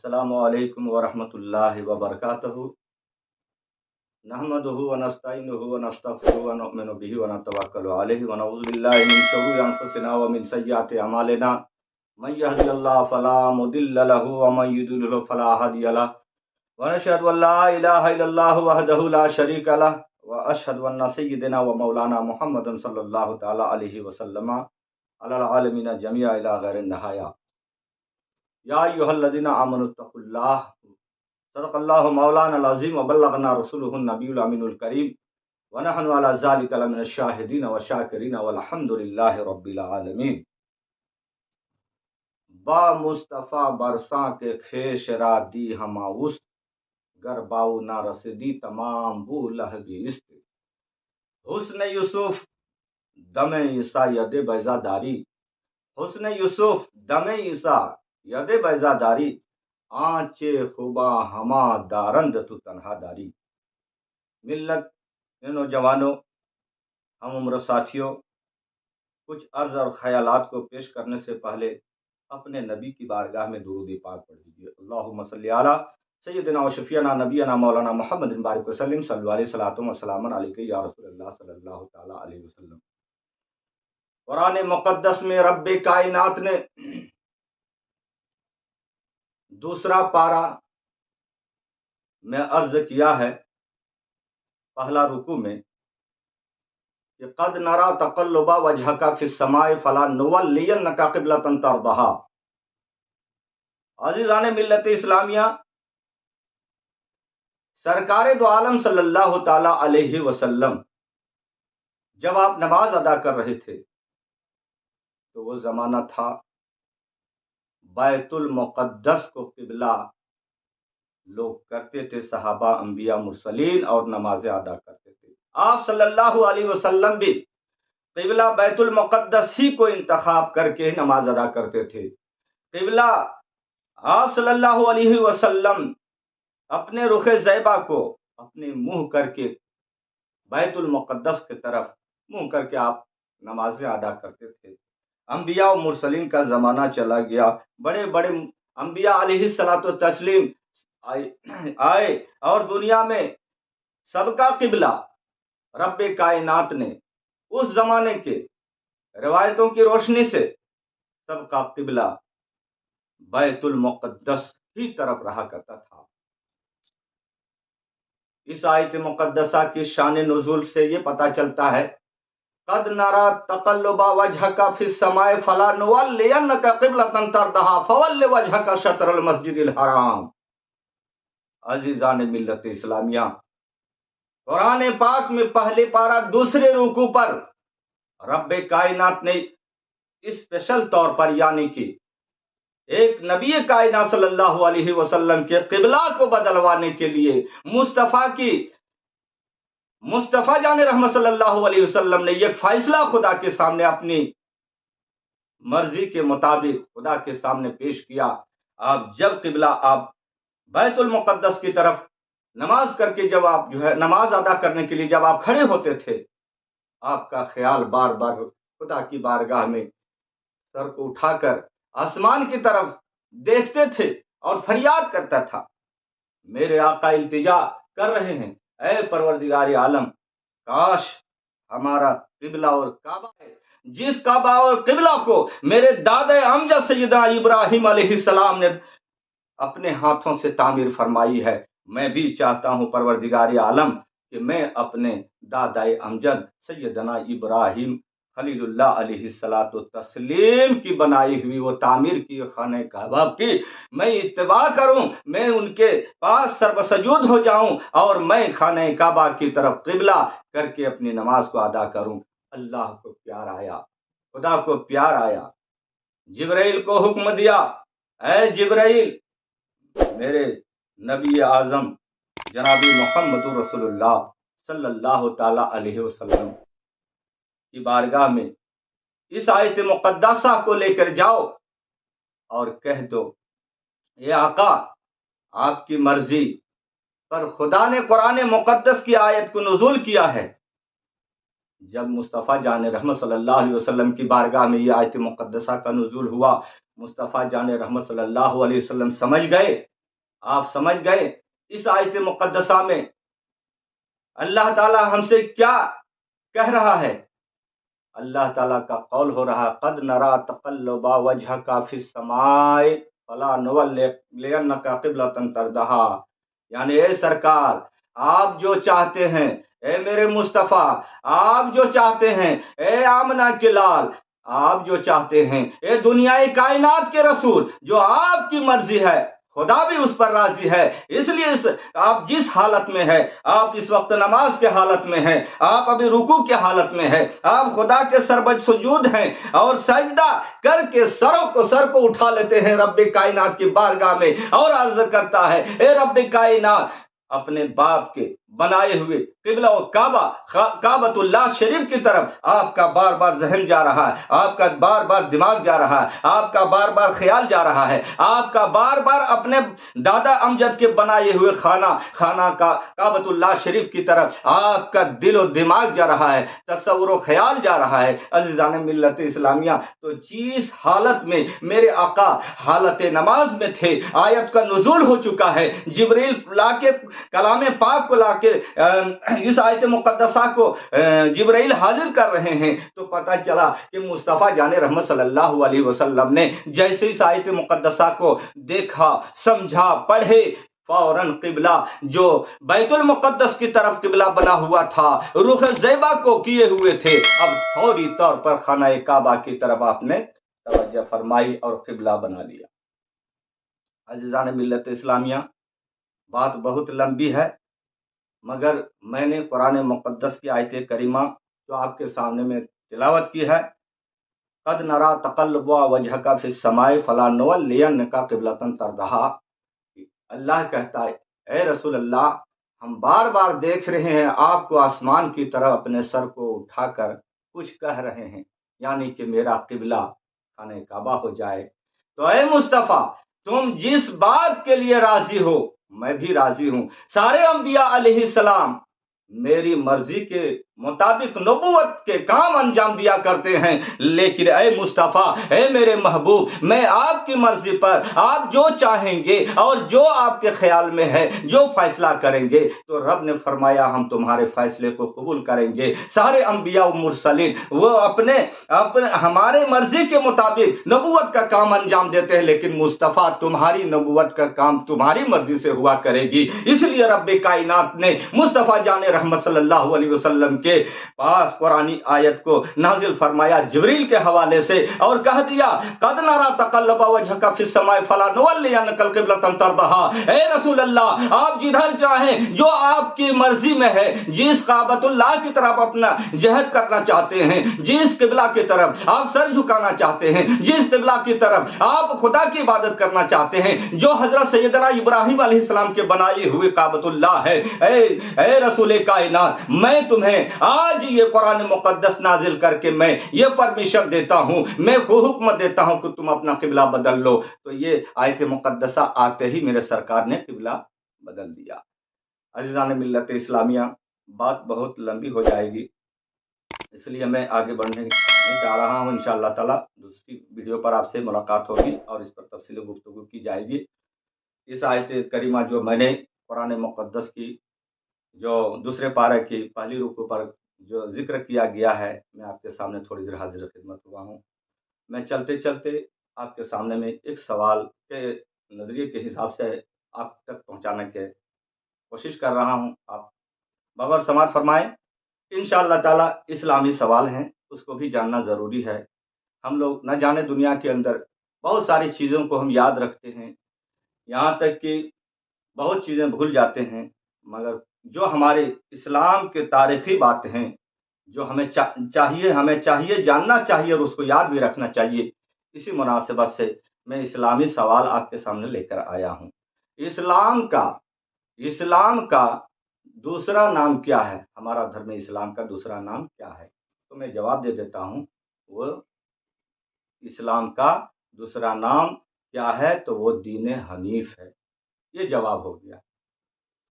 السلام علیکم ورحمۃ اللہ وبرکاتہ نحمده ونستعینه ونستغفره ونؤمن به ونتوکل علیہ ونعوذ باللہ من شرور انفسنا ومن سیئات اعمالنا من يهد الله فلا مضل له ومن يضلل فلا هادي له ونشهد ان لا اله الا الله وحده لا شريك له واشهد ان سيدنا ومولانا محمد صلی اللہ تعالی علیہ وسلم علی العالمین جميعا الى غیر النہایا یا ایھا الذین آمنوا اتقوا اللہ صدق اللہ مولانا العظیم وبلغنا رسولہ النبی الامین الکریم ونحن علی ذلک لمن الشاہدین والشاکرین والحمد للہ رب العالمین۔ با مصطفیٰ برساں کے خیش را دی ہماوست گر باؤ نہ رسیدی تمام بو لہگی است حسن یوسف دم عیسیٰ ید بیضا داری حسن یوسف دم عیسیٰ ید بیضا داری آنچے خوبا ہما دارند تو تنہا داری۔ ملت نوجوانوں، ہم عمر ساتھیوں، کچھ عرض اور خیالات کو پیش کرنے سے پہلے اپنے نبی کی بارگاہ میں درود پاک پڑھ دیجیے۔ اللہم صلی علی سیدنا و شفیعنا نبینا مولانا محمد بارک وسلم صلی علیہ وسلم وسلام علیکہ یا رسول اللہ صلی اللہ تعالی علیہ وسلم۔ قرآن مقدس میں رب کائنات نے دوسرا پارہ میں عرض کیا ہے، پہلا رکوع میں، کہ قد نرا تقلب وجہک فی السماء فلنولینک قبلۃ ترضیھا۔ عزیزان ملت اسلامیہ، سرکار دو عالم صلی اللہ تعالی علیہ وسلم جب آپ نماز ادا کر رہے تھے تو وہ زمانہ تھا بیت المقدس کو قبلہ لوگ کرتے تھے، صحابہ، انبیاء، مرسلین، اور نمازیں ادا کرتے تھے۔ آپ صلی اللہ علیہ وسلم بھی قبلہ بیت المقدس ہی کو انتخاب کر کے نماز ادا کرتے تھے۔ قبلہ آپ صلی اللہ علیہ وسلم اپنے رخ زیبا کو اپنے منہ کر کے بیت المقدس کی طرف منہ کر کے آپ نمازیں ادا کرتے تھے۔ انبیاء و مرسلین کا زمانہ چلا گیا، بڑے بڑے انبیاء علیہ الصلوۃ والتسلیم آئے اور دنیا میں سب کا قبلہ رب کائنات نے اس زمانے کے روایتوں کی روشنی سے سب کا قبلہ بیت المقدس ہی طرف رہا کرتا تھا۔ اس آیت مقدسہ کی شان نزول سے یہ پتہ چلتا ہے، قد نرا تقلب وجہک فی السماء فلنولینک قبلۃ ترضیھا فول وجہک شطر المسجد الحرام۔ عزیزان ملت اسلامیہ، قرآن پاک میں پہلے پارہ دوسرے رکوع پر رب کائنات نے اسپیشل طور پر، یعنی کہ ایک نبی کائنات صلی اللہ علیہ وسلم کے قبلہ کو بدلوانے کے لیے مصطفیٰ جان رحمت صلی اللہ علیہ وسلم نے ایک فیصلہ خدا کے سامنے اپنی مرضی کے مطابق خدا کے سامنے پیش کیا۔ آپ جب قبلہ آپ بیت المقدس کی طرف نماز کر کے جب آپ نماز ادا کرنے کے لیے جب آپ کھڑے ہوتے تھے، آپ کا خیال بار بار خدا کی بارگاہ میں سر کو اٹھا کر آسمان کی طرف دیکھتے تھے اور فریاد کرتا تھا، میرے آقا التجا کر رہے ہیں، اے پروردگار عالم، کاش ہمارا قبلہ اور کعبہ ہے، جس کعبہ اور قبلہ کو میرے دادا امجد سیدنا ابراہیم علیہ السلام نے اپنے ہاتھوں سے تعمیر فرمائی ہے۔ میں بھی چاہتا ہوں پروردگار عالم کہ میں اپنے دادا امجد سیدنا ابراہیم خلیل اللہ علیہ السلام کی بنائی ہوئی وہ تعمیر کی خانہ کعبہ کی میں اتباع کروں، میں ان کے پاس سربسجود ہو جاؤں اور میں خانہ کعبہ کی طرف قبلہ کر کے اپنی نماز کو ادا کروں۔ اللہ کو پیار آیا، خدا کو پیار آیا، جبرائیل کو حکم دیا، اے جبرائیل، میرے نبی اعظم جناب محمد رسول اللہ صلی اللہ تعالی علیہ وسلم کی بارگاہ میں اس آیت مقدسہ کو لے کر جاؤ اور کہہ دو، اے آقا، آپ کی مرضی پر خدا نے قرآن مقدس کی آیت کو نزول کیا ہے۔ جب مصطفیٰ جان رحمت صلی اللہ علیہ وسلم کی بارگاہ میں یہ آیت مقدسہ کا نزول ہوا، مصطفیٰ جان رحمت صلی اللہ علیہ وسلم سمجھ گئے آپ سمجھ گئے اس آیت مقدسہ میں اللہ تعالی ہم سے کیا کہہ رہا ہے؟ اللہ تعالیٰ کا قول ہو رہا قد نرا تقلب وجهك فی السماء فلا نولینک قبلۃ ترضاها، یعنی اے سرکار آپ جو چاہتے ہیں، اے میرے مصطفیٰ آپ جو چاہتے ہیں، اے آمنہ کے لال آپ جو چاہتے ہیں، اے دنیائے کائنات کے رسول جو آپ کی مرضی ہے خدا بھی اس پر راضی ہے، اس لیے آپ جس حالت میں ہے، آپ اس وقت نماز کے حالت میں ہیں، آپ ابھی رکوع کے حالت میں ہیں، آپ خدا کے سربج سجود ہیں اور سجدہ کر کے سر کو اٹھا لیتے ہیں رب کائنات کی بارگاہ میں اور عرض کرتا ہے اے رب کائنات اپنے باپ کے بنائے ہوئے قبلہ و کعبۃ اللہ شریف کی طرف آپ کا بار بار ذہن جا رہا ہے، آپ کا بار بار دماغ جا رہا ہے، آپ کا بار بار خیال جا رہا ہے، آپ کا بار بار اپنے دادا امجد کے بنائے ہوئے خانہ کا کعبۃ اللہ شریف کی طرف آپ کا دل و دماغ جا رہا ہے، تصور و خیال جا رہا ہے۔ عزیزان ملت اسلامیہ، تو جس حالت میں میرے آقا حالت نماز میں تھے، آیت کا نزول ہو چکا ہے، جبریل لا کے کلام پاک کو لا کے اس آیت مقدسہ کو جبرائیل حاضر کر رہے ہیں، تو پتہ چلا کہ مصطفیٰ جان رحمت صلی اللہ علیہ وسلم نے جیسے اس آیت مقدسہ کو دیکھا، سمجھا، پڑھے، فوراً قبلہ جو بیت المقدس کی طرف قبلہ بنا ہوا تھا، رخ زیبا کو کیے ہوئے تھے، اب فوری طور پر خانہ کعبہ کی طرف آپ نے توجہ فرمائی اور قبلہ بنا لیا۔ عزیزان ملت اسلامیہ، بات بہت لمبی ہے، مگر میں نے قرآن مقدس کی آیت کریمہ جو آپ کے سامنے میں تلاوت کی ہے، قد نرا تقلب وجهك فی السماء فلنولینک قبلۃ ترضاها، اللہ کہتا ہے اے رسول اللہ ہم بار بار دیکھ رہے ہیں آپ کو آسمان کی طرف اپنے سر کو اٹھا کر کچھ کہہ رہے ہیں، یعنی کہ میرا قبلہ خانہ کعبہ ہو جائے۔ تو اے مصطفیٰ تم جس بات کے لیے راضی ہو میں بھی راضی ہوں۔ سارے انبیاء علیہ السلام میری مرضی کے مطابق نبوت کے کام انجام دیا کرتے ہیں، لیکن اے مصطفیٰ اے میرے محبوب میں آپ کی مرضی پر آپ جو چاہیں گے اور جو آپ کے خیال میں ہے جو فیصلہ کریں گے تو رب نے فرمایا ہم تمہارے فیصلے کو قبول کریں گے۔ سارے انبیاء و مرسلین وہ اپنے ہمارے مرضی کے مطابق نبوت کا کام انجام دیتے ہیں، لیکن مصطفیٰ تمہاری نبوت کا کام تمہاری مرضی سے ہوا کرے گی۔ اس لیے رب کائنات نے مصطفیٰ جان رحمت صلی اللہ علیہ وسلم کے پاس قرآنی آیت کو نازل فرمایا جبریل کے حوالے سے اور کہہ دیا قد نرا تقلب وجهك فی السماء فلنولینک قبلۃ ترضاها، اے رسول اللہ آپ جدھر چاہیں جو آپ کی مرضی میں ہے، جس کعبۃ اللہ کی طرف اپنا جہد کرنا چاہتے ہیں، جس قبلہ کی طرف آپ سر جھکانا چاہتے ہیں، جس قبلہ کی طرف آپ خدا کی عبادت کرنا چاہتے ہیں، جو حضرت سیدنا ابراہیم علیہ السلام کے بنائی ہوئی کعبۃ اللہ ہے، اے رسول کائنات میں تمہیں آج یہ قرآن مقدس نازل کر کے میں یہ پرمیشن دیتا ہوں، میں حکم دیتا ہوں کہ تم اپنا قبلہ بدل لو۔ تو یہ آیت مقدسہ آتے ہی میرے سرکار نے قبلہ بدل دیا۔ عزیزان ملت اسلامیہ، بات بہت لمبی ہو جائے گی، اس لیے میں آگے بڑھنے نہیں چاہ رہا ہوں۔ انشاءاللہ تعالی دوسری ویڈیو پر آپ سے ملاقات ہوگی اور اس پر تفصیل گفتگو کی جائے گی۔ اس آیت کریمہ جو میں نے قرآن مقدس کی جو دوسرے پارے کی پہلی رکوع پر جو ذکر کیا گیا ہے، میں آپ کے سامنے تھوڑی دیر حاضر خدمت ہوا ہوں۔ میں چلتے چلتے آپ کے سامنے میں ایک سوال کے نظریے کے حساب سے آپ تک پہنچانے کی کوشش کر رہا ہوں، آپ بغور سماعت فرمائیں۔ انشاءاللہ تعالی اسلامی سوال ہیں، اس کو بھی جاننا ضروری ہے۔ ہم لوگ نہ جانے دنیا کے اندر بہت ساری چیزوں کو ہم یاد رکھتے ہیں، یہاں تک کہ بہت چیزیں بھول جاتے ہیں، مگر جو ہمارے اسلام کے تاریخی باتیں ہیں جو ہمیں چاہیے جاننا چاہیے اور اس کو یاد بھی رکھنا چاہیے، اسی مناسبت سے میں اسلامی سوال آپ کے سامنے لے کر آیا ہوں۔ اسلام کا دوسرا نام کیا ہے؟ ہمارا دھرم اسلام کا دوسرا نام کیا ہے؟ تو میں جواب دے دیتا ہوں، وہ اسلام کا دوسرا نام کیا ہے تو وہ دین حنیف ہے۔ یہ جواب ہو گیا۔